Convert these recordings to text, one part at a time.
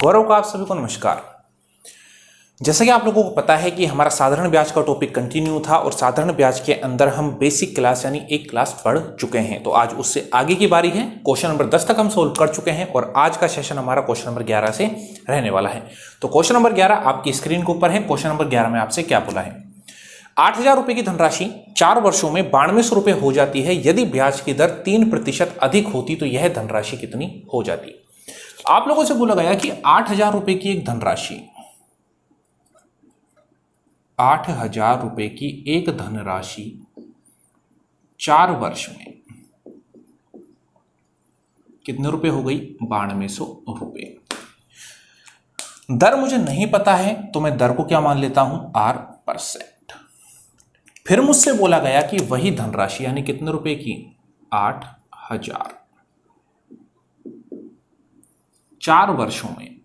गौरव का आप सभी को नमस्कार। जैसा कि आप लोगों को पता है कि हमारा साधारण ब्याज का टॉपिक कंटिन्यू था और साधारण ब्याज के अंदर हम बेसिक क्लास यानी एक क्लास पढ़ चुके हैं। तो आज उससे आगे की बारी है। क्वेश्चन नंबर 10 तक हम सोल्व कर चुके हैं और आज का सेशन हमारा क्वेश्चन नंबर 11 से रहने वाला है। तो क्वेश्चन नंबर 11 आपकी स्क्रीन के ऊपर है। क्वेश्चन नंबर 11 में आपसे क्या बोला है, 8,000 रुपए की धनराशि 4 वर्षों में 9200 रुपए हो जाती है। यदि ब्याज की दर 3% अधिक होती तो यह धनराशि कितनी हो जाती। आप लोगों से बोला गया कि 8,000 रुपए की एक धनराशि, 8,000 रुपए की एक धनराशि 4 वर्ष में कितने रुपए हो गई, 9200 रुपए। दर मुझे नहीं पता है तो मैं दर को क्या मान लेता हूं, R%। फिर मुझसे बोला गया कि वही धनराशि यानी कितने रुपए की, 8,000 4 वर्षों में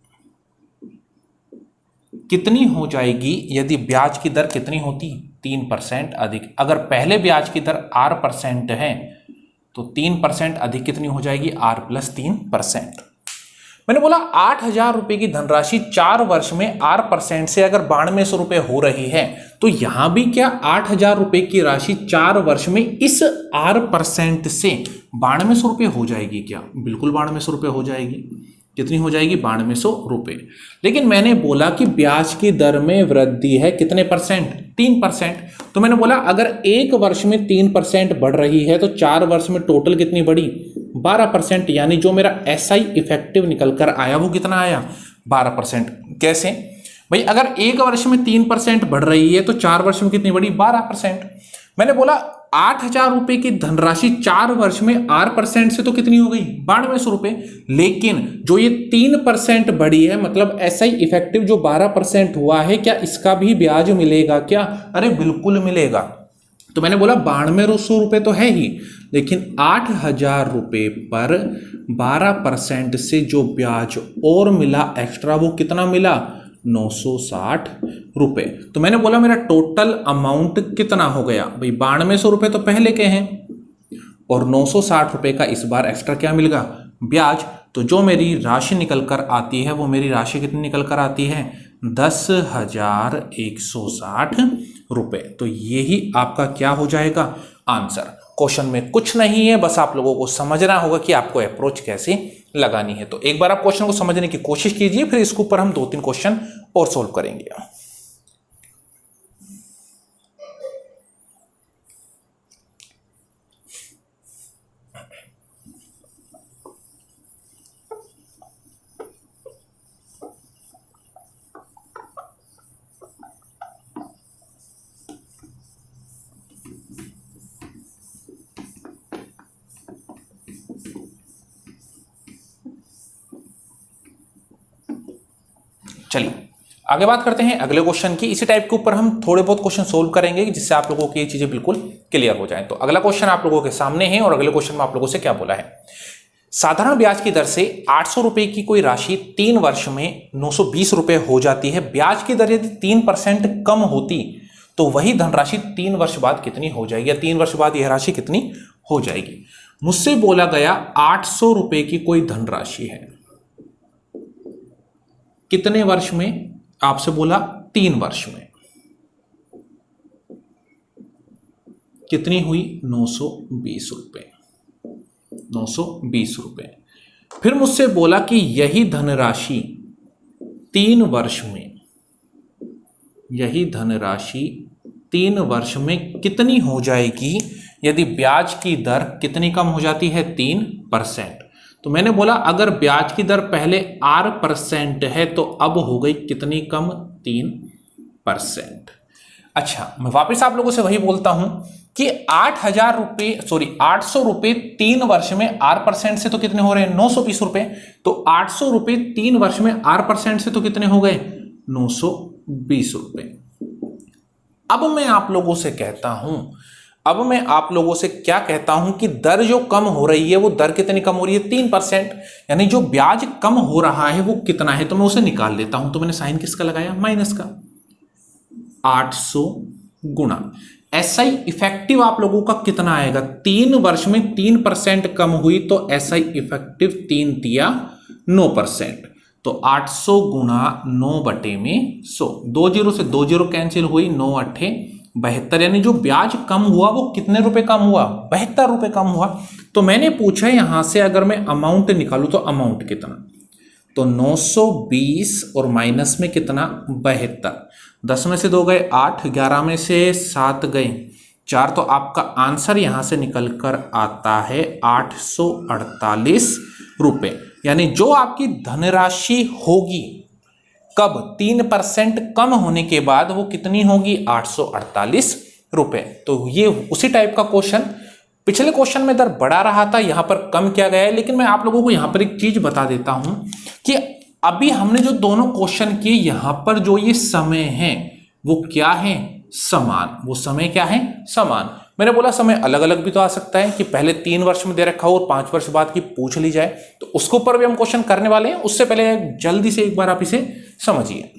कितनी हो जाएगी यदि ब्याज की दर कितनी होती, 3% अधिक। अगर पहले ब्याज की दर R% है तो 3% अधिक कितनी हो जाएगी, R+3%। मैंने बोला 8,000 रुपए की धनराशि 4 वर्ष में R% से अगर 9200 रुपए हो रही है तो यहां भी क्या 8,000 रुपए की राशि 4 वर्ष में इस R% से 9200 रुपए हो जाएगी क्या, बिल्कुल 9200 रुपए हो जाएगी। कितनी हो जाएगी, 9200 रुपए। लेकिन मैंने बोला कि ब्याज की दर में वृद्धि है कितने परसेंट, 3%। तो मैंने बोला अगर एक वर्ष में 3% बढ़ रही है तो 4 वर्ष में टोटल कितनी बढ़ी, 12%। यानी जो मेरा SI इफेक्टिव निकल कर आया वो कितना आया, 12%। कैसे भाई, अगर एक वर्ष में 3% बढ़ रही है तो 4 वर्ष में कितनी बढ़ी, 12%। मैंने बोला 8,000 रुपए की धनराशि 4 वर्ष में R% से तो कितनी हो गई, 9200 रुपए। लेकिन जो ये 3% बढ़ी है मतलब SI इफेक्टिव जो 12% हुआ है, क्या इसका भी ब्याज मिलेगा क्या, अरे बिल्कुल मिलेगा। तो मैंने बोला 9200 रुपए तो है ही, लेकिन 8,000 रुपए पर 12% से जो ब्याज और मिला एक्स्ट्रा वो कितना मिला, 960 रुपए। तो मैंने बोला मेरा टोटल अमाउंट कितना हो गया भाई, 9200 रुपए तो पहले के हैं और 960 रुपए का इस बार एक्स्ट्रा क्या मिलेगा, ब्याज। तो जो मेरी राशि निकल कर आती है वो मेरी राशि कितनी निकल कर आती है, 10,160 रुपए। तो यही आपका क्या हो जाएगा, आंसर। क्वेश्चन में कुछ नहीं है, बस आप लोगों को समझना होगा कि आपको अप्रोच कैसे लगानी है। तो एक बार आप क्वेश्चन को समझने की कोशिश कीजिए, फिर इसके ऊपर हम 2-3 क्वेश्चन और सोल्व करेंगे। चलिए आगे बात करते हैं अगले क्वेश्चन की। इसी टाइप के ऊपर हम थोड़े बहुत क्वेश्चन सोल्व करेंगे जिससे आप लोगों की ये चीजें बिल्कुल क्लियर हो जाएं। तो अगला क्वेश्चन आप लोगों के सामने है और अगले क्वेश्चन में आप लोगों से क्या बोला है, साधारण ब्याज की दर से 800 रुपए की कोई राशि 3 वर्ष में 920 रुपए हो जाती है। ब्याज की दर यदि 3% कम होती तो वही धनराशि 3 वर्ष बाद कितनी हो जाएगी, या 3 वर्ष बाद यह राशि कितनी हो जाएगी। मुझसे बोला गया 800 रुपए की कोई धनराशि है, कितने वर्ष में, आपसे बोला 3 वर्ष में, कितनी हुई, 920 रुपए, 920 रुपए। फिर मुझसे बोला कि यही धनराशि 3 वर्ष में, यही धनराशि 3 वर्ष में कितनी हो जाएगी यदि ब्याज की दर कितनी कम हो जाती है, 3%। तो मैंने बोला अगर ब्याज की दर पहले R% है तो अब हो गई कितनी कम, 3%। अच्छा, मैं वापस आप लोगों से वही बोलता हूं कि 800 रुपए 3 वर्ष में R% से तो कितने हो रहे हैं, 920 रुपए। तो 800 रुपए 3 वर्ष में R% से तो कितने हो गए, 920 रुपए। अब मैं आप लोगों से कहता हूं, अब मैं आप लोगों से क्या कहता हूं कि दर जो कम हो रही है वो दर कितनी कम हो रही है, 3%। यानी जो ब्याज कम हो रहा है वो कितना है, तो मैं उसे निकाल लेता हूं। तो मैंने साइन किसका लगाया, माइनस का। 800 गुणा SI इफेक्टिव आप लोगों का कितना आएगा, 3 वर्ष में 3% कम हुई तो SI इफेक्टिव 3 तिया 9%। तो 800 गुणा 9/100, 2 जीरो से 2 जीरो कैंसिल हुई, 9 अट्ठे 72, यानी जो ब्याज कम हुआ वो कितने रुपए कम हुआ, 72 रुपए कम हुआ। तो मैंने पूछा यहां से अगर मैं अमाउंट निकालूं तो अमाउंट कितना, तो 920 और माइनस में कितना 72, 10 में से 2 गए 8, 11 में से 7 गए 4, तो आपका आंसर यहां से निकल कर आता है 848 रुपए। यानी जो आपकी धनराशि होगी कब, 3% कम होने के बाद वो कितनी होगी, 848 रुपए। तो ये उसी टाइप का क्वेश्चन, पिछले क्वेश्चन में दर बढ़ा रहा था, यहां पर कम किया गया है। लेकिन मैं आप लोगों को यहां पर एक चीज बता देता हूं कि अभी हमने जो दोनों क्वेश्चन किए, यहां पर जो ये समय है वो क्या है, समान। वो समय क्या है, समान। मैंने बोला समय अलग अलग भी तो आ सकता है कि पहले 3 वर्ष में दे रखा हो और 5 वर्ष बाद की पूछ ली जाए, तो उसके ऊपर भी हम क्वेश्चन करने वाले हैं। उससे पहले जल्दी से एक बार आप इसे समझिए।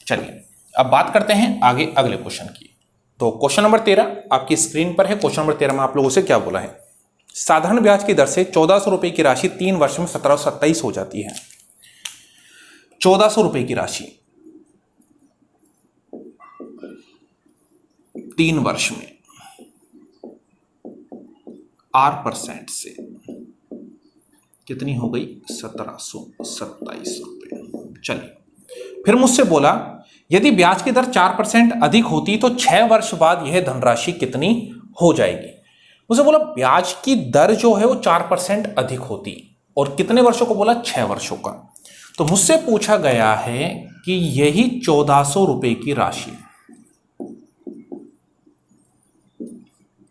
चलिए अब बात करते हैं आगे अगले क्वेश्चन की। तो क्वेश्चन नंबर 13 आपकी स्क्रीन पर है। क्वेश्चन नंबर 13 में आप लोगों से क्या बोला है, साधारण ब्याज की दर से 1400 रुपए की राशि 3 वर्ष में 1727 हो जाती है। 1400 रुपए की राशि 3 वर्ष में R% से कितनी हो गई, 1727 रुपए। चलिए फिर मुझसे बोला यदि ब्याज की दर 4% अधिक होती तो 6 वर्ष बाद यह धनराशि कितनी हो जाएगी। मुझे बोला ब्याज की दर जो है वो 4% अधिक होती, और कितने वर्षों को बोला, 6 वर्षों का। तो मुझसे पूछा गया है कि यही 1400 रुपए की राशि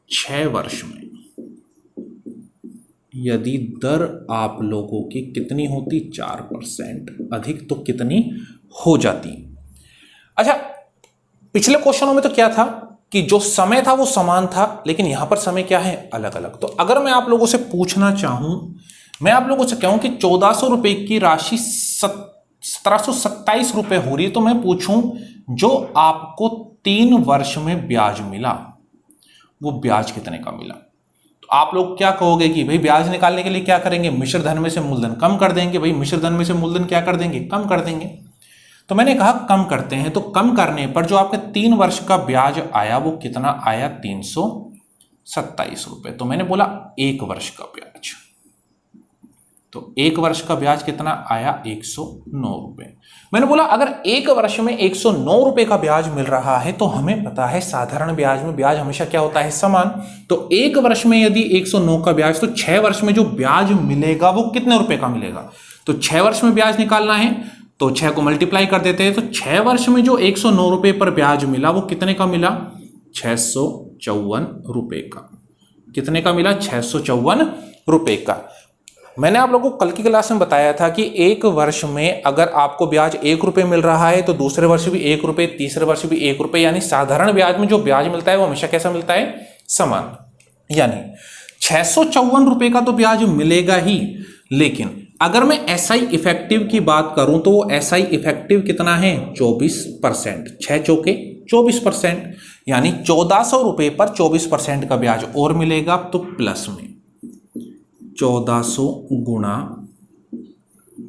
6 वर्ष में यदि दर आप लोगों की कितनी होती, 4% अधिक, तो कितनी हो जाती। अच्छा, पिछले क्वेश्चनों में तो क्या था कि जो समय था वो समान था, लेकिन यहां पर समय क्या है, अलग अलग। तो अगर मैं आप लोगों से पूछना चाहूं, मैं आप लोगों से कहूं कि 1400 रुपए की राशि 1727 रुपए हो रही है, तो मैं पूछूं जो आपको 3 वर्ष में ब्याज मिला वो ब्याज कितने का मिला। तो आप लोग क्या कहोगे कि भाई ब्याज निकालने के लिए क्या करेंगे, मिश्र धन में से मूलधन कम कर देंगे। भाई मिश्र धन में से मूलधन क्या कर देंगे, कम कर देंगे। तो मैंने कहा कम करते हैं, तो कम करने पर जो आपके 3 वर्ष का ब्याज आया वो कितना आया, 327 रुपए। तो मैंने बोला 1 वर्ष का ब्याज, तो 1 वर्ष का ब्याज कितना आया, 109 रुपए। मैंने बोला अगर 1 वर्ष में 109 रुपए का ब्याज मिल रहा है, तो हमें पता है साधारण ब्याज में ब्याज हमेशा क्या होता है, समान। तो 1 वर्ष में यदि 109 का ब्याज, तो 6 वर्ष में जो ब्याज मिलेगा वो कितने रुपए का मिलेगा। तो 6 वर्ष में ब्याज निकालना है तो 6 को मल्टीप्लाई कर देते हैं। तो 6 वर्ष में जो 109 रुपए पर ब्याज मिला वो कितने का मिला, 654 रुपए का। कितने का मिला, 654 रुपए का। मैंने आप लोगों को कल की क्लास में बताया था कि 1 वर्ष में अगर आपको ब्याज 1 रुपए मिल रहा है तो दूसरे वर्ष भी 1 रुपए, तीसरे वर्ष भी 1 रुपए, यानी साधारण ब्याज में जो ब्याज मिलता है वो हमेशा कैसा मिलता है, समान। यानी 654 रुपए का तो ब्याज मिलेगा ही, लेकिन अगर मैं एसआई इफेक्टिव की बात करूं तो वो एसआई इफेक्टिव कितना है, 24%। 6 चौके 24%, यानी 1400 रुपए पर 24% का ब्याज और मिलेगा। तो प्लस में 1400 गुणा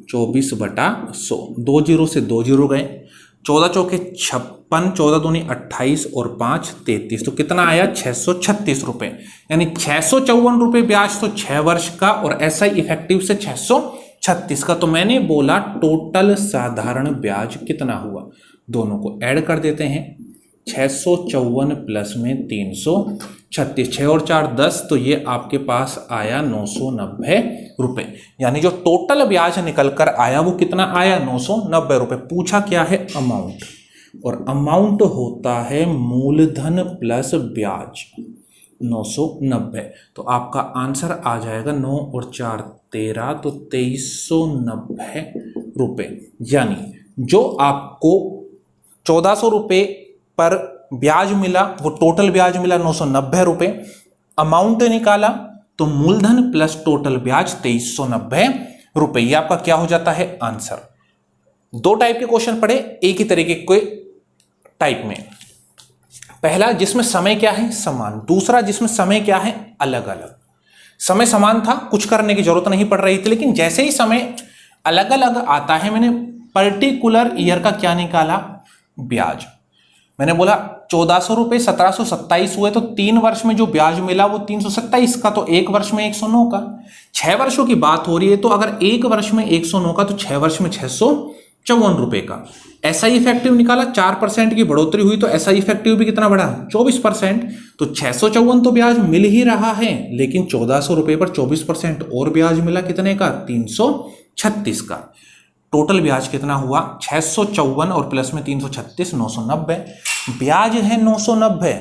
24/100, 2 जीरो से 2 जीरो गए, 14 चौके 56, 14 दूनी 28 और 5 33, तो कितना आया, 636 रुपए। यानी 654 रुपए ब्याज तो 6 वर्ष का, और एसआई इफेक्टिव से 636 का। तो मैंने बोला टोटल साधारण ब्याज कितना हुआ, दोनों को ऐड कर देते हैं। 654 प्लस में 336, 6 और 4 10, तो ये आपके पास आया 990 रुपए। यानी जो टोटल ब्याज निकल कर आया वो कितना आया, 990 रुपए। पूछा क्या है, अमाउंट, और अमाउंट होता है मूलधन प्लस ब्याज। 990। तो आपका आंसर आ जाएगा 9 और 4 13, तो 2390 रुपये। यानी जो आपको 1400 रुपये पर ब्याज मिला, वो टोटल ब्याज मिला 990 रुपये। अमाउंट निकाला तो मूलधन प्लस टोटल ब्याज 2390 रुपये। ये आपका क्या हो जाता है आंसर। दो टाइप के क्वेश्चन पढ़े एक ही तरीके के टाइप में। पहला जिसमें समय क्या है समान, दूसरा जिसमें समय क्या है अलग अलग। समय समान था, कुछ करने की जरूरत नहीं पड़ रही थी, लेकिन जैसे ही समय अलग अलग आता है, मैंने पर्टिकुलर ईयर का क्या निकाला ब्याज। मैंने बोला 1400 रुपये 1727 हुए, तो 3 वर्ष में जो ब्याज मिला वो 327 का, तो 1 वर्ष में 109 का। 6 वर्षों की बात हो रही है, तो अगर 1 वर्ष में 109 का, तो 6 वर्ष में 654 रुपए का। एसआई इफेक्टिव निकाला, 4% की बढ़ोतरी हुई, तो एसआई इफेक्टिव भी कितना बढ़ा 24%। तो 654 तो ब्याज मिल ही रहा है, लेकिन 1400 रुपए पर 24% और ब्याज मिला, कितने का 336 का। टोटल ब्याज कितना हुआ 654 और प्लस में 336 990। ब्याज है 990,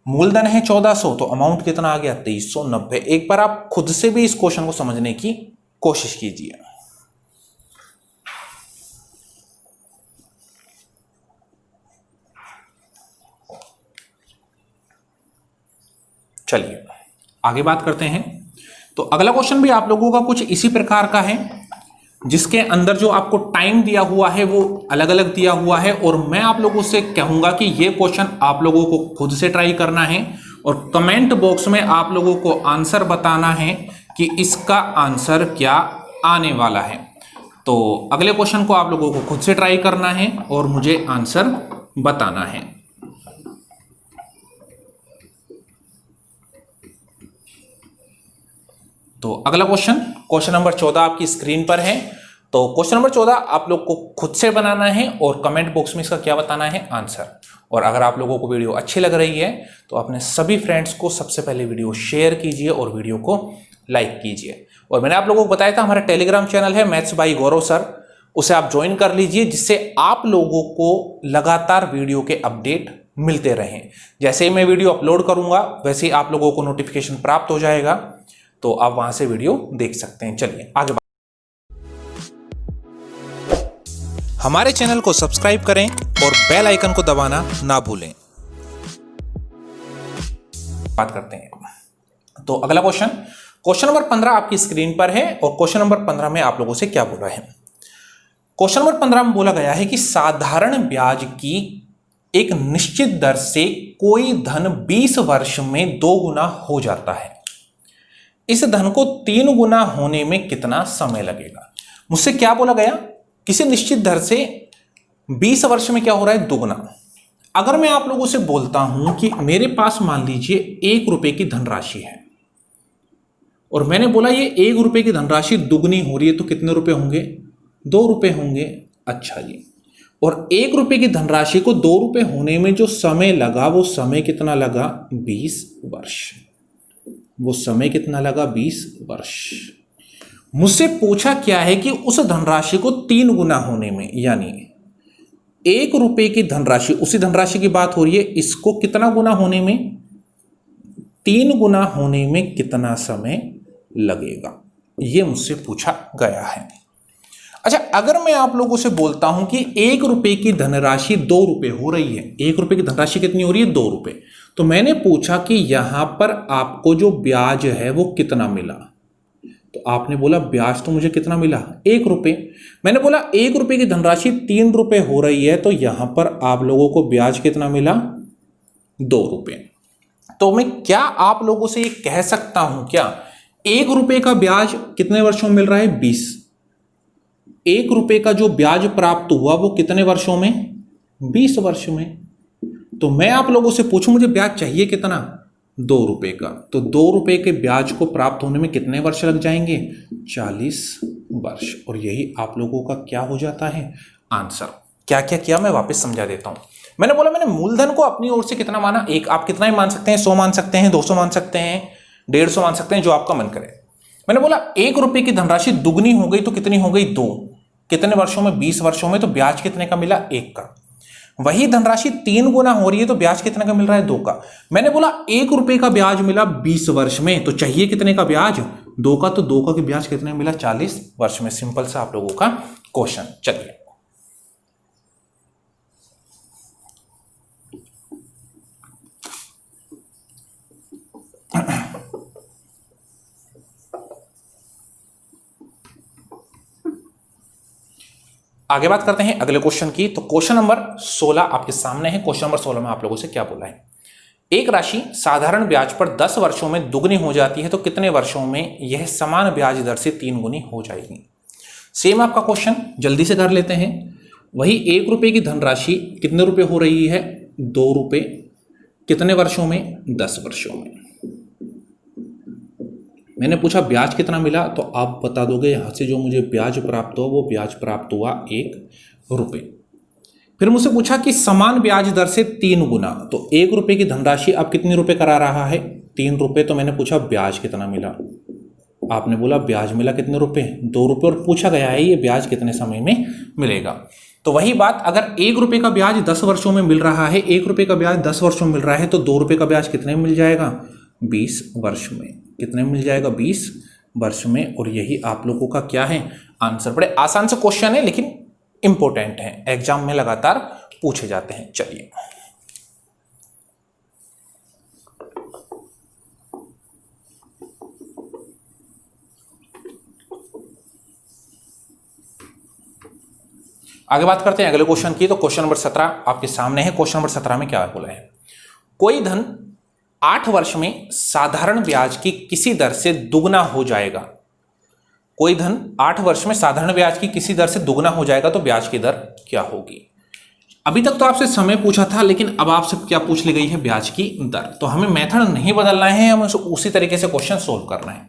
मूलधन है 1400, तो अमाउंट कितना आ गया 2390। एक बार आप खुद से भी इस क्वेश्चन को समझने की कोशिश कीजिए। चलिए आगे बात करते हैं। तो अगला क्वेश्चन भी आप लोगों का कुछ इसी प्रकार का है, जिसके अंदर जो आपको टाइम दिया हुआ है वो अलग अलग दिया हुआ है, और मैं आप लोगों से कहूंगा कि ये क्वेश्चन आप लोगों को खुद से ट्राई करना है और कमेंट बॉक्स में आप लोगों को आंसर बताना है कि इसका आंसर क्या आने वाला है। तो अगले क्वेश्चन को आप लोगों को खुद से ट्राई करना है और मुझे आंसर बताना है। तो अगला क्वेश्चन नंबर 14 आपकी स्क्रीन पर है। तो क्वेश्चन नंबर 14 आप लोग को खुद से बनाना है और कमेंट बॉक्स में इसका क्या बताना है आंसर। और अगर आप लोगों को वीडियो अच्छी लग रही है तो अपने सभी फ्रेंड्स को सबसे पहले वीडियो शेयर कीजिए और वीडियो को लाइक कीजिए। और मैंने आप लोगों को बताया था हमारा टेलीग्राम चैनल है मैथ्स बाय गौरव सर, उसे आप ज्वाइन कर लीजिए, जिससे आप लोगों को लगातार वीडियो के अपडेट मिलते रहें। जैसे ही मैं वीडियो अपलोड करूंगा वैसे ही आप लोगों को नोटिफिकेशन प्राप्त हो जाएगा, तो आप वहां से वीडियो देख सकते हैं। चलिए आगे हमारे चैनल को सब्सक्राइब करें और बेल आइकन को दबाना ना भूलें। बात करते हैं। तो अगला क्वेश्चन नंबर 15 आपकी स्क्रीन पर है, और क्वेश्चन नंबर 15 में आप लोगों से क्या बोला है। क्वेश्चन नंबर 15 में बोला गया है कि साधारण ब्याज की एक निश्चित दर से कोई धन 20 वर्ष में 2 गुना हो जाता है। इस धन को 3 गुना होने में कितना समय लगेगा। मुझसे क्या बोला गया, किसी निश्चित दर से 20 वर्ष में क्या हो रहा है 2 गुना। अगर मैं आप लोगों से बोलता हूं कि मेरे पास मान लीजिए 1 रुपए की धनराशि है, और मैंने बोला ये 1 रुपए की धनराशि दुगनी हो रही है, तो कितने रुपए होंगे 2 रुपए होंगे। अच्छा जी, और 1 रुपए की धनराशि को 2 रुपए होने में जो समय लगा वो समय कितना लगा 20 वर्ष। वो समय कितना लगा 20 वर्ष। मुझसे पूछा क्या है कि उस धनराशि को 3 गुना होने में, यानी 1 रुपए की धनराशि, उसी धनराशि की बात हो रही है, इसको कितना गुना होने में 3 गुना होने में कितना समय लगेगा, यह मुझसे पूछा गया है। अच्छा, अगर मैं आप लोगों से बोलता हूं कि 1 रुपए की धनराशि 2 रुपए हो रही है, 1 रुपए की धनराशि कितनी हो रही है 2 रुपए, तो मैंने पूछा कि यहां पर आपको जो ब्याज है वो कितना मिला, तो आपने बोला ब्याज तो मुझे कितना मिला 1 रुपए। मैंने बोला 1 रुपए की धनराशि 3 रुपए हो रही है, तो यहां पर आप लोगों को ब्याज कितना मिला 2 रुपए। तो मैं क्या आप लोगों से ये कह सकता हूं क्या 1 रुपए का ब्याज कितने वर्षों में मिल रहा है 20। 1 रुपए का जो ब्याज प्राप्त हुआ वो कितने वर्षों में 20 वर्ष में। तो मैं आप लोगों से पूछूं मुझे ब्याज चाहिए कितना 2 रुपए का, तो 2 रुपए के ब्याज को प्राप्त होने में कितने वर्ष लग जाएंगे 40 वर्ष। और यही आप लोगों का क्या हो जाता है आंसर। क्या क्या किया मैं वापस समझा देता हूं। मैंने बोला मैंने मूलधन को अपनी ओर से कितना माना 1, आप कितना ही मान सकते हैं 100 मान सकते हैं 200 मान सकते हैं 150 मान सकते हैं, जो आपका मन करे। मैंने बोला 1 रुपए की धनराशि दुगनी हो गई, तो कितनी हो गई 2, कितने वर्षों में 20 वर्षों में, तो ब्याज कितने का मिला 1 का। वही धनराशि 3 गुना हो रही है तो ब्याज कितने का मिल रहा है? 2 का। मैंने बोला 1 रुपए का ब्याज मिला 20 वर्ष में, तो चाहिए कितने का ब्याज? 2 का। तो 2 का ब्याज कितने मिला? 40 वर्ष में। सिंपल सा आप लोगों का क्वेश्चन। चलिए आगे बात करते हैं अगले क्वेश्चन की। तो क्वेश्चन नंबर 16 आपके सामने है। क्वेश्चन नंबर 16 में आप लोगों से क्या बोला है? एक राशि साधारण ब्याज पर 10 वर्षों में दुगनी हो जाती है तो कितने वर्षों में यह समान ब्याज दर से 3 गुनी हो जाएगी? सेम आपका क्वेश्चन, जल्दी से कर लेते हैं। वही 1 रुपए की धनराशि कितने रुपए हो रही है? 2 रुपए। कितने वर्षों में? 10 वर्षों में। मैंने पूछा ब्याज कितना मिला, तो आप बता दोगे यहां से जो मुझे ब्याज प्राप्त हुआ वो ब्याज प्राप्त हुआ 1 रुपए। फिर मुझसे पूछा कि समान ब्याज दर से 3 गुना, तो 1 रुपए की धनराशि अब कितने रुपए करा रहा है? 3 रुपए। तो मैंने पूछा ब्याज कितना मिला, आपने बोला ब्याज मिला कितने रुपए? 2 रुपए। और पूछा गया है ये ब्याज कितने समय में मिलेगा। तो वही बात, अगर 1 रुपए का ब्याज 10 वर्षों में मिल रहा है, 1 रुपए का ब्याज 10 वर्षों में मिल रहा है, तो 2 रुपए का ब्याज कितने में मिल जाएगा? 20 वर्ष में। कितने में मिल जाएगा? 20 वर्ष में। और यही आप लोगों का क्या है? आंसर। बड़े आसान से क्वेश्चन है लेकिन इंपॉर्टेंट है, एग्जाम में लगातार पूछे जाते हैं। चलिए आगे बात करते हैं अगले क्वेश्चन की। तो क्वेश्चन नंबर 17 आपके सामने है। क्वेश्चन नंबर 17 में क्या बोला है? कोई धन 8 वर्ष में साधारण ब्याज की किसी दर से दुगना हो जाएगा। कोई धन 8 वर्ष में साधारण ब्याज की किसी दर से दुगना हो जाएगा तो ब्याज की दर क्या होगी? अभी तक तो आपसे समय पूछा था, लेकिन अब आपसे क्या पूछ ली गई है? ब्याज की दर। तो हमें मेथड नहीं बदलना है, हमें उसी तरीके से क्वेश्चन सोल्व करना है।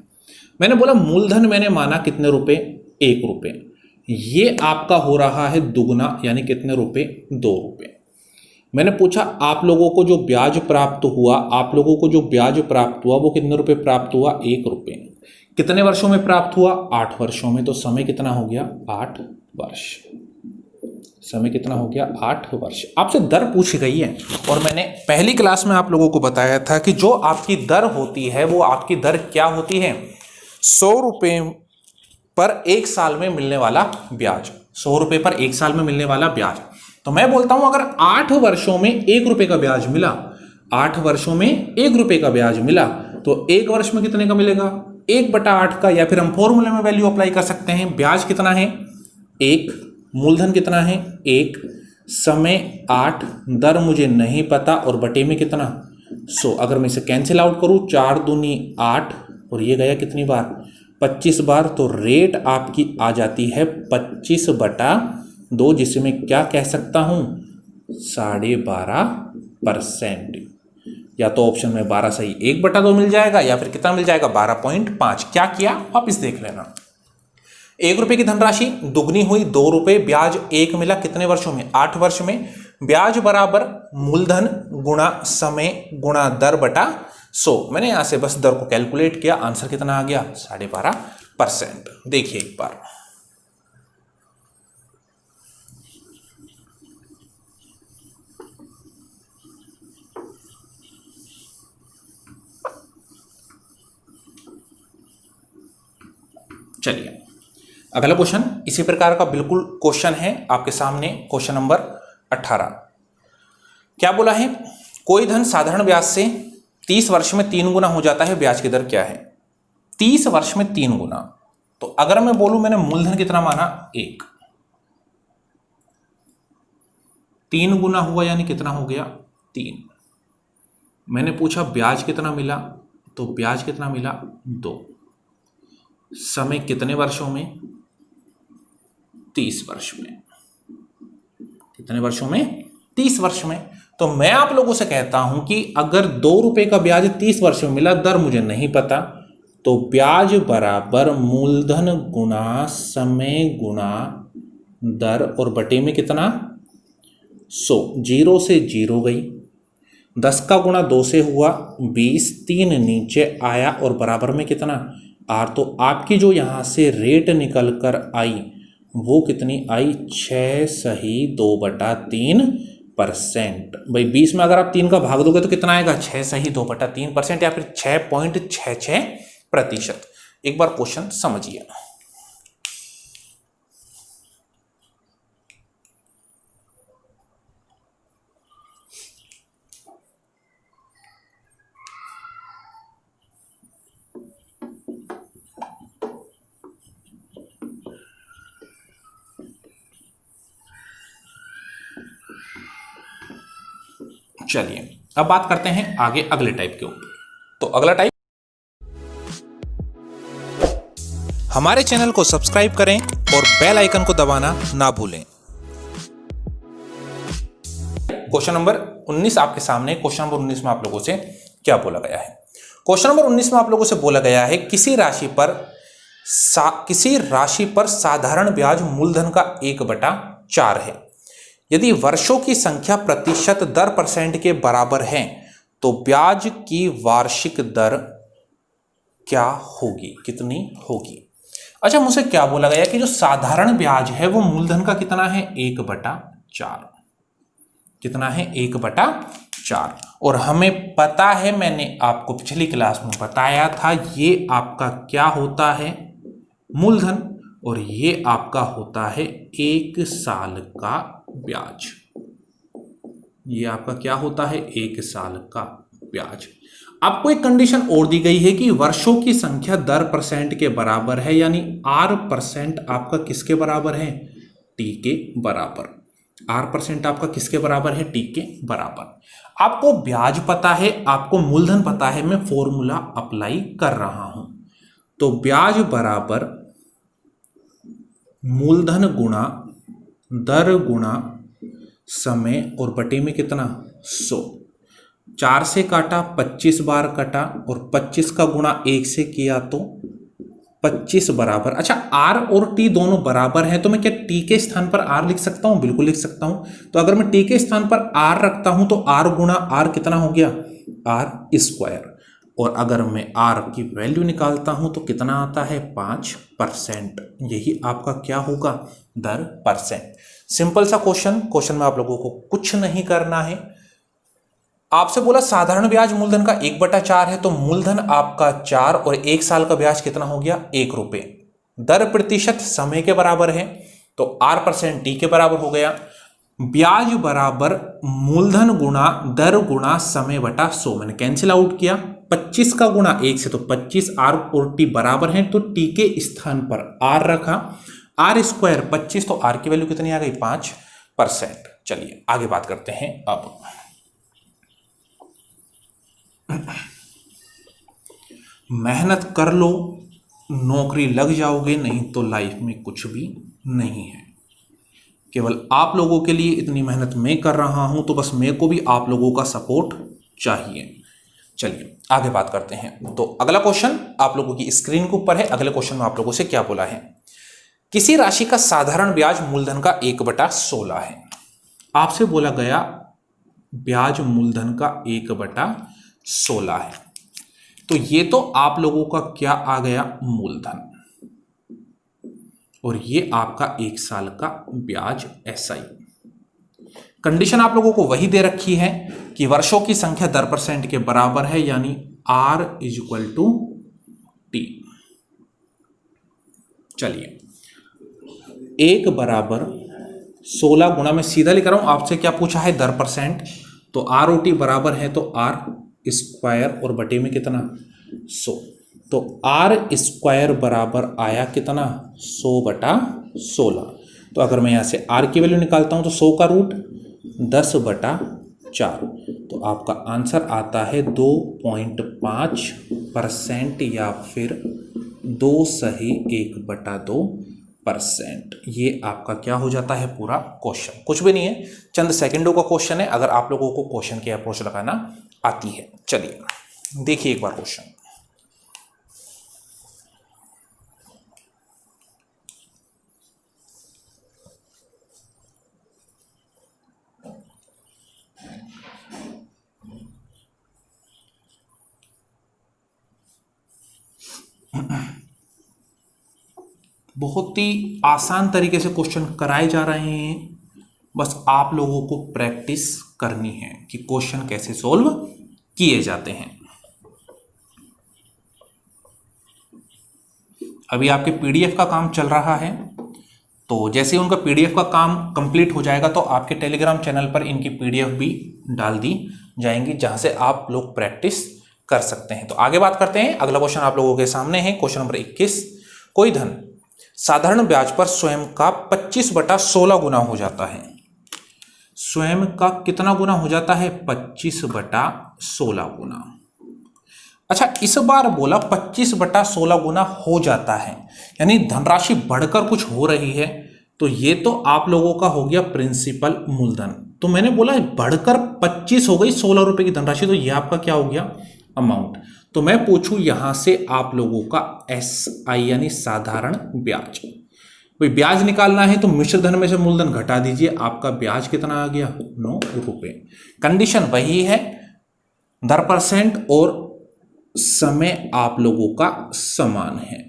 मैंने बोला मूलधन मैंने माना कितने रुपए? 1 रुपए। ये आपका हो रहा है दुगना, यानी कितने रुपए? 2 रुपए। मैंने पूछा आप लोगों को जो ब्याज प्राप्त हुआ, आप लोगों को जो ब्याज प्राप्त हुआ वो कितने रुपए प्राप्त हुआ? 1 रुपए। कितने वर्षों में प्राप्त हुआ? 8 वर्षों में। तो समय कितना हो गया? 8 वर्ष। समय कितना हो गया? 8 वर्ष। आपसे दर पूछी गई है और मैंने पहली क्लास में आप लोगों को बताया था कि जो आपकी दर होती है वो आपकी दर क्या होती है? 100 रुपए पर 1 साल में मिलने वाला ब्याज। 100 रुपए पर 1 साल में मिलने वाला ब्याज। तो मैं बोलता हूं अगर 8 वर्षों में 1 रुपए का ब्याज मिला, 8 वर्षों में 1 रुपए का ब्याज मिला, तो 1 वर्ष में कितने का मिलेगा? 1/8 का। या फिर हम फॉर्मूले में वैल्यू अप्लाई कर सकते हैं। ब्याज कितना है? 1। मूलधन कितना है? 1। समय 8। दर मुझे नहीं पता। और बटे में कितना? 100। अगर मैं इसे कैंसिल आउट करूं, 4 दूनी 8 और ये गया कितनी बार? 25 बार। तो रेट आपकी आ जाती है 25/2, जिसे मैं क्या कह सकता हूं? 12.5%। या तो ऑप्शन में 12 सही 1/2 मिल जाएगा, या फिर कितना मिल जाएगा? 12.5। क्या किया वापिस देख लेना। 1 रुपए की धनराशि दुगनी हुई 2 रुपए, ब्याज 1 मिला। कितने वर्षों में? 8 वर्ष में। ब्याज बराबर मूलधन गुणा समय गुणा दर बटा 100। मैंने यहां से बस दर को कैलकुलेट किया, आंसर कितना आ गया? 12.5%। देखिए एक बार, चलिए अगला क्वेश्चन इसी प्रकार का बिल्कुल क्वेश्चन है आपके सामने। क्वेश्चन नंबर 18 क्या बोला है? कोई धन साधारण ब्याज से 30 वर्ष में 3 गुना हो जाता है, ब्याज की दर क्या है? 30 वर्ष में 3 गुना। तो अगर मैं बोलूं मैंने मूलधन कितना माना? 1। 3 गुना हुआ यानी कितना हो गया? 3। मैंने पूछा ब्याज कितना मिला, तो ब्याज कितना मिला? 2। समय कितने वर्षों में? 30 वर्ष में। कितने वर्षों में? 30 वर्ष में। तो मैं आप लोगों से कहता हूं कि अगर 2 रुपए का ब्याज 30 वर्ष में मिला, दर मुझे नहीं पता, तो ब्याज बराबर मूलधन गुणा समय गुणा दर और बटे में कितना? 100। 0 से 0 गई, 10 का गुणा 2 से हुआ 20, 3 नीचे आया और बराबर में कितना? R। तो आपकी जो यहां से रेट निकल कर आई वो कितनी आई? 6 सही 2/3 परसेंट। भाई 20 में अगर आप 3 का भाग दोगे तो कितना आएगा? 6 सही 2/3% या फिर 6.66%। एक बार क्वेश्चन समझिए। चलिए अब बात करते हैं आगे अगले टाइप के ऊपर। तो अगला टाइप, हमारे चैनल को सब्सक्राइब करें और बेल आइकन को दबाना ना भूलें। क्वेश्चन नंबर 19 आपके सामने। क्वेश्चन नंबर 19 में आप लोगों से क्या बोला गया है? क्वेश्चन नंबर 19 में आप लोगों से बोला गया है किसी राशि पर साधारण ब्याज मूलधन का 1/4 है। यदि वर्षों की संख्या प्रतिशत दर परसेंट के बराबर है तो ब्याज की वार्षिक दर क्या होगी, कितनी होगी? अच्छा, मुझसे क्या बोला गया कि जो साधारण ब्याज है वो मूलधन का कितना है? 1/4। कितना है? 1/4। और हमें पता है, मैंने आपको पिछली क्लास में बताया था, ये आपका क्या होता है? मूलधन। और ये आपका होता है 1 साल का ब्याज। ये आपका क्या होता है? 1 साल का ब्याज। आपको एक कंडीशन और दी गई है कि वर्षों की संख्या दर परसेंट के बराबर है, यानी R% आपका किसके बराबर है? T के बराबर। R% आपका किसके बराबर है? T के बराबर। आपको ब्याज पता है, आपको मूलधन पता है, मैं फॉर्मूला अप्लाई कर रहा हूं। तो ब्याज बराबर मूलधन गुणा दर गुणा समय और बटे में कितना? 100। 4 से काटा 25 बार कटा और 25 का गुणा 1 से किया तो 25 बराबर। अच्छा, R और T दोनों बराबर हैं तो मैं क्या T के स्थान पर R लिख सकता हूं? बिल्कुल लिख सकता हूं। तो अगर मैं T के स्थान पर R रखता हूं तो R गुणा R कितना हो गया? R²। और अगर मैं R की वैल्यू निकालता हूं तो कितना आता है? 5%। यही आपका क्या होगा? दर परसेंट। सिंपल सा क्वेश्चन में आप लोगों को कुछ नहीं करना है। आपसे बोला साधारण ब्याज मूलधन का 1/4 है, तो मूलधन आपका 4 और 1 साल का ब्याज कितना हो गया? 1 रुपए। दर प्रतिशत समय के बराबर है तो R% T के बराबर हो गया। ब्याज बराबर मूलधन गुणा दर गुणा समय बटा 100। मैंने कैंसिल आउट किया। 25 का गुणा 1 से तो 25। R और T बराबर हैं तो T के स्थान पर R रखा। R² 25 तो R की वैल्यू कितनी आ गई? 5%। चलिए आगे बात करते हैं। अब मेहनत कर लो, नौकरी लग जाओगे, नहीं तो लाइफ में कुछ भी नहीं है। केवल आप लोगों के लिए इतनी मेहनत मैं कर रहा हूं, तो बस मेरे को भी आप लोगों का सपोर्ट चाहिए। चलिए आगे बात करते हैं। तो अगला क्वेश्चन आप लोगों की स्क्रीन के ऊपर है। अगले क्वेश्चन में आप लोगों से क्या बोला है? किसी राशि का साधारण ब्याज मूलधन का 1/16 है। आपसे बोला गया ब्याज मूलधन का 1/16 है, तो ये तो आप लोगों का क्या आ गया? मूलधन। और ये आपका 1 साल का ब्याज SI। कंडीशन आप लोगों को वही दे रखी है कि वर्षों की संख्या दर परसेंट के बराबर है, यानी R=T। चलिए 1 बराबर 16 गुणा, मैं सीधा लिख रहा हूं, आपसे क्या पूछा है? दर परसेंट। तो ROT बराबर है तो R² और बटे में कितना? 100। तो R² बराबर आया कितना? 100/16। तो अगर मैं यहां से R की वैल्यू निकालता हूं तो 100 का रूट 10/4। तो आपका आंसर आता है 2.5% या फिर 2 सही 1/2%। ये आपका क्या हो जाता है? पूरा क्वेश्चन। कुछ भी नहीं है, चंद सेकंडों का क्वेश्चन है, अगर आप लोगों को क्वेश्चन की अप्रोच लगाना आती है। चलिए देखिए एक बार क्वेश्चन। बहुत ही आसान तरीके से क्वेश्चन कराए जा रहे हैं। बस आप लोगों को प्रैक्टिस करनी है कि क्वेश्चन कैसे सोल्व किए जाते हैं। अभी आपके पीडीएफ का काम चल रहा है, तो जैसे ही उनका पीडीएफ का काम कंप्लीट हो जाएगा तो आपके टेलीग्राम चैनल पर इनकी पीडीएफ भी डाल दी जाएंगी, जहां से आप लोग प्रैक्टिस कर सकते हैं। तो आगे बात करते हैं। अगला क्वेश्चन आप लोगों के सामने है, क्वेश्चन नंबर 21। कोई धन साधारण ब्याज पर स्वयं का 25/16 गुना हो जाता है। स्वयं का कितना गुना हो जाता है? 25/16 गुना। अच्छा, इस बार बोला 25/16 गुना हो जाता है, यानी धनराशि बढ़कर कुछ हो रही है। तो ये तो आप लोगों का हो गया प्रिंसिपल मूलधन। तो मैंने बोला बढ़कर 25 हो गई 16 रुपए की धनराशि, तो ये आपका क्या हो गया? अमाउंट। तो मैं पूछूं यहां से आप लोगों का SI यानी साधारण ब्याज। भाई ब्याज निकालना है तो मिश्र धन में से मूलधन घटा दीजिए, आपका ब्याज कितना आ गया? 9 रुपए। कंडीशन वही है, दर % और समय आप लोगों का समान है।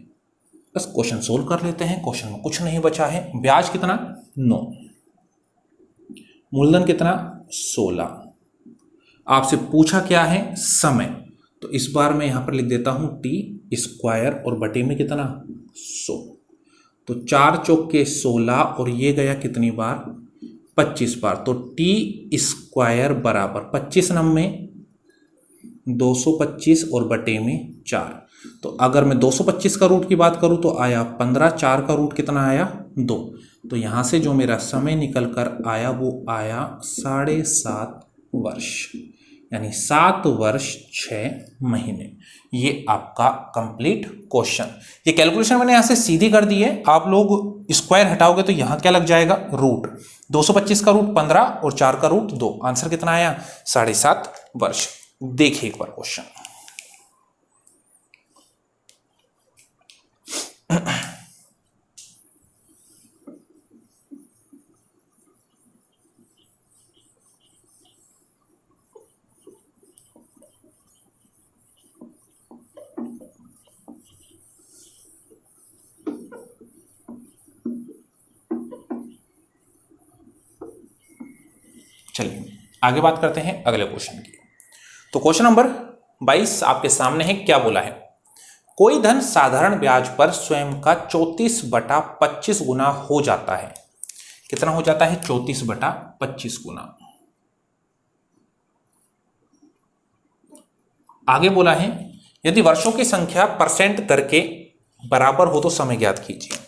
बस क्वेश्चन सोल्व कर लेते हैं। क्वेश्चन में कुछ नहीं बचा है। ब्याज कितना? 9, मूलधन कितना? 16। आपसे पूछा क्या है? समय। तो इस बार मैं यहां पर लिख देता हूं T² और बटे में कितना? 100। तो 4 चौके 16 और ये गया कितनी बार? 25 बार। तो T² बराबर 25 नंबे 225 और बटे में 4। तो अगर मैं 225 का रूट की बात करूं तो आया 15, 4 का रूट कितना आया? 2। तो यहां से जो मेरा समय निकल कर आया वो आया 7.5 वर्ष, यानी 7 वर्ष 6 महीने। ये आपका कंप्लीट क्वेश्चन। ये कैलकुलेशन मैंने यहां से सीधी कर दी है। आप लोग स्क्वायर हटाओगे तो यहां क्या लग जाएगा? रूट। 225 का रूट 15 और 4 का रूट 2। आंसर कितना आया? 7.5 वर्ष। देखिए एक बार क्वेश्चन। चलिए आगे बात करते हैं अगले क्वेश्चन की। तो क्वेश्चन नंबर 22 आपके सामने है। क्या बोला है? कोई धन साधारण ब्याज पर स्वयं का 34/25 गुना हो जाता है। कितना हो जाता है? 34/25 गुना। आगे बोला है यदि वर्षों की संख्या % दर के बराबर हो तो समय ज्ञात कीजिए।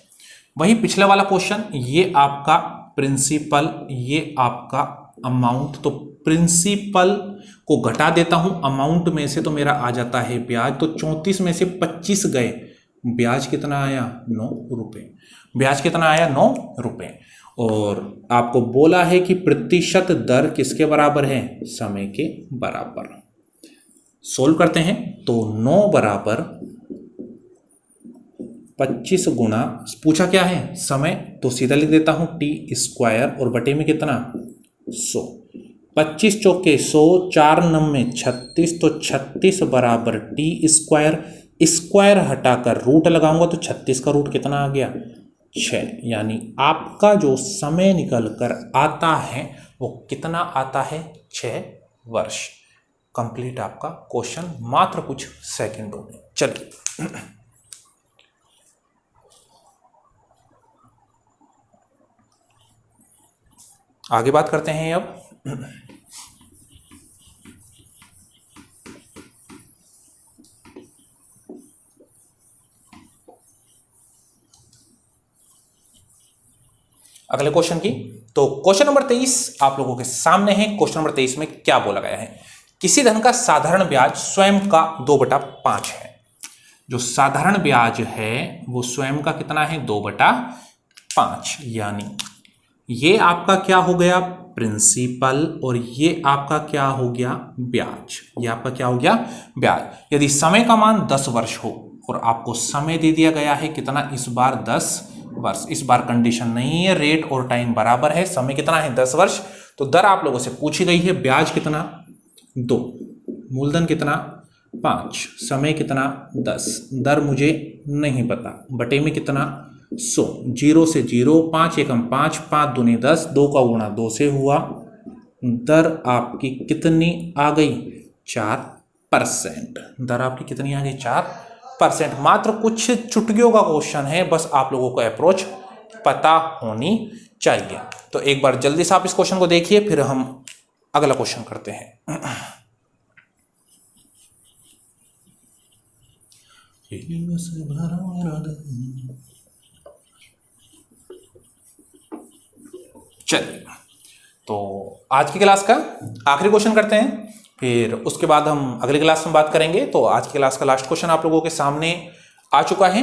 वही पिछले वाला क्वेश्चन, ये आपका प्रिंसिपल, ये आपका अमाउंट। तो प्रिंसिपल को घटा देता हूं अमाउंट में से तो मेरा आ जाता है ब्याज। तो 34 में से 25 गए, ब्याज कितना आया? 9 रुपए। ब्याज कितना आया? 9 रुपए। और आपको बोला है कि प्रतिशत दर किसके बराबर है? समय के बराबर। सोल्व करते हैं। तो 9 बराबर 25 गुना, पूछा क्या है? समय। तो सीधा लिख देता हूं T² और बटे में कितना? 100। 25 चौके 100, 4 नम्मे 36। तो 36 बराबर T²। स्क्वायर हटाकर रूट लगाऊंगा तो 36 का रूट कितना आ गया? 6। यानी आपका जो समय निकल कर आता है वो कितना आता है? 6 वर्ष। कंप्लीट आपका क्वेश्चन मात्र कुछ सेकंडों में। चलिए आगे बात करते हैं अब। अगले क्वेश्चन की। तो क्वेश्चन नंबर 23 आप लोगों के सामने है। क्वेश्चन नंबर 23 में क्या बोला गया है? किसी धन का साधारण ब्याज स्वयं का 2/5 है। जो साधारण ब्याज है वो स्वयं का कितना है? 2/5। यानी ये आपका क्या हो गया? प्रिंसिपल। और ये आपका क्या हो गया? ब्याज। ये आपका क्या हो गया? ब्याज। यदि समय का मान 10 वर्ष हो और आपको समय दे दिया गया है कितना? इस बार 10 वर्ष। इस बार कंडीशन नहीं है, रेट और टाइम बराबर है। समय कितना है? 10 वर्ष। तो दर आप लोगों से पूछी गई है। ब्याज कितना? 2, मूलधन कितना? 5, समय कितना? 10, दर मुझे नहीं पता, बटे में कितना? 100, 0 से 0, 5 एकम 5, 5 दूनी 10, 2 का गुणा 2 से हुआ, दर आपकी कितनी आ गई 4%। दर आपकी कितनी आ गई 4%। मात्र कुछ चुटकियों का क्वेश्चन है, बस आप लोगों को अप्रोच पता होनी चाहिए। तो एक बार जल्दी से आप इस क्वेश्चन को देखिए, फिर हम अगला क्वेश्चन करते हैं। चलिए, तो आज की क्लास का आखिरी क्वेश्चन करते हैं, फिर उसके बाद हम अगली क्लास में बात करेंगे। तो आज की क्लास का लास्ट क्वेश्चन आप लोगों के सामने आ चुका है।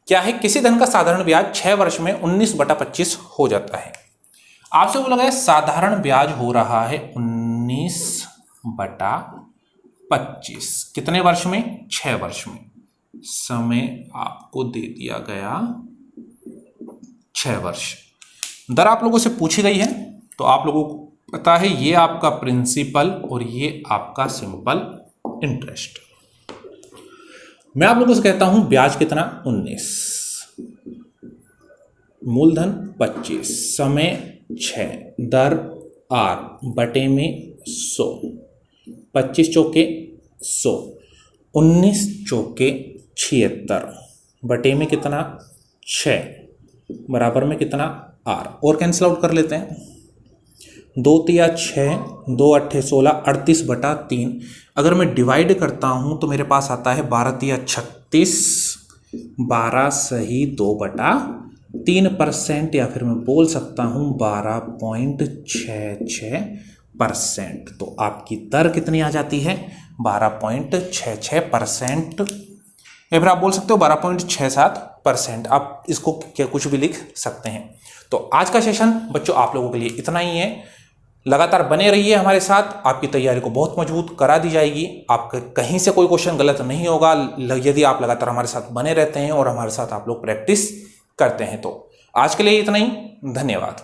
क्या है, किसी धन का साधारण ब्याज 6 वर्ष में 19/25 हो जाता है। आपसे बोला गया साधारण ब्याज हो रहा है 19/25, कितने वर्ष में 6 वर्ष में। समय आपको दे दिया गया 6 वर्ष। दर आप लोगों से पूछी गई है, तो आप लोगों को पता है ये आपका प्रिंसिपल और ये आपका सिंपल इंटरेस्ट। मैं आप लोगों से कहता हूं ब्याज कितना 19, मूलधन 25, समय 6, दर R बटे में 100, 25 चौके 100, 19 चौके 76 बटे में कितना 6 बराबर में कितना R। और कैंसिल आउट कर लेते हैं, 2 तिया 6, 2 अट्ठे 16, 38/3। अगर मैं डिवाइड करता हूं तो मेरे पास आता है 12 तिया 36, 12 सही 2/3%, या फिर मैं बोल सकता हूं 12.66%। तो आपकी दर कितनी आ जाती है 12.66%, या फिर आप बोल सकते हो 12.67%। आप इसको क्या कुछ भी लिख सकते हैं। तो आज का सेशन बच्चों आप लोगों के लिए इतना ही है। लगातार बने रहिए हमारे साथ, आपकी तैयारी को बहुत मजबूत करा दी जाएगी। आपका कहीं से कोई क्वेश्चन गलत नहीं होगा यदि आप लगातार हमारे साथ बने रहते हैं और हमारे साथ आप लोग प्रैक्टिस करते हैं। तो आज के लिए इतना ही, धन्यवाद।